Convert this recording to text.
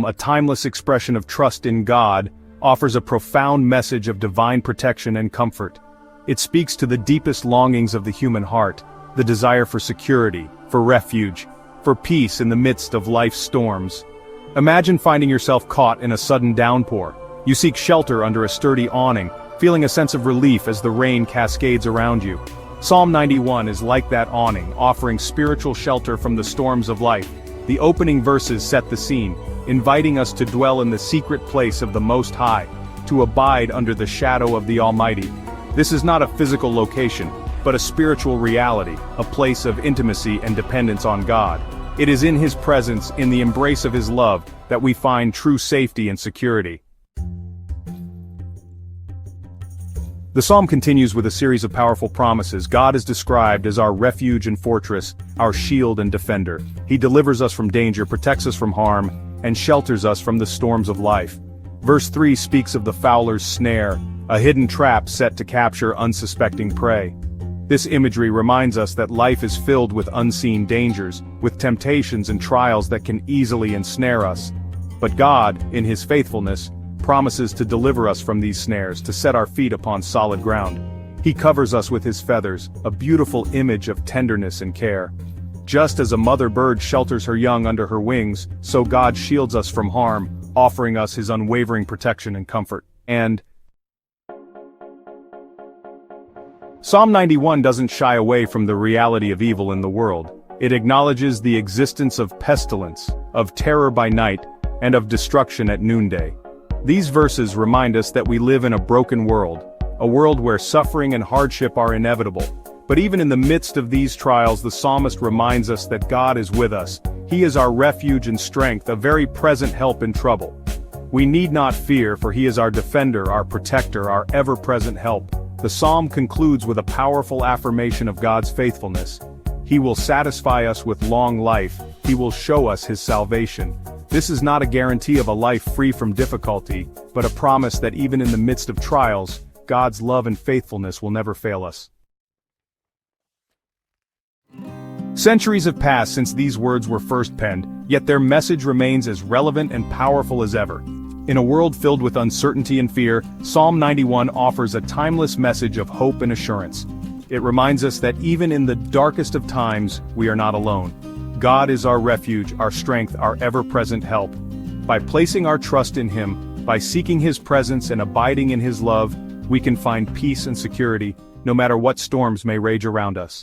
A timeless expression of trust in God, offers a profound message of divine protection and comfort. It speaks to the deepest longings of the human heart, the desire for security, for refuge, for peace in the midst of life's storms. Imagine finding yourself caught in a sudden downpour. You seek shelter under a sturdy awning, feeling a sense of relief as the rain cascades around you. Psalm 91 is like that awning, offering spiritual shelter from the storms of life. The opening verses set the scene, inviting us to dwell in the secret place of the Most High, to abide under the shadow of the Almighty. This is not a physical location, but a spiritual reality, a place of intimacy and dependence on God. It is in His presence, in the embrace of His love, that we find true safety and security. The psalm continues with a series of powerful promises. God is described as our refuge and fortress, our shield and defender. He delivers us from danger, protects us from harm, and shelters us from the storms of life. Verse 3 speaks of the fowler's snare, a hidden trap set to capture unsuspecting prey. This imagery reminds us that life is filled with unseen dangers, with temptations and trials that can easily ensnare us. But God, in His faithfulness, promises to deliver us from these snares, to set our feet upon solid ground. He covers us with His feathers, a beautiful image of tenderness and care. Just as a mother bird shelters her young under her wings, so God shields us from harm, offering us His unwavering protection and comfort. And Psalm 91 doesn't shy away from the reality of evil in the world. It acknowledges the existence of pestilence, of terror by night, and of destruction at noonday. These verses remind us that we live in a broken world, a world where suffering and hardship are inevitable. But even in the midst of these trials, the psalmist reminds us that God is with us. He is our refuge and strength, a very present help in trouble. We need not fear, for He is our defender, our protector, our ever-present help. The psalm concludes with a powerful affirmation of God's faithfulness. He will satisfy us with long life. He will show us His salvation. This is not a guarantee of a life free from difficulty, but a promise that even in the midst of trials, God's love and faithfulness will never fail us. Centuries have passed since these words were first penned, yet their message remains as relevant and powerful as ever. In a world filled with uncertainty and fear, Psalm 91 offers a timeless message of hope and assurance. It reminds us that even in the darkest of times, we are not alone. God is our refuge, our strength, our ever-present help. By placing our trust in Him, by seeking His presence and abiding in His love, we can find peace and security, no matter what storms may rage around us.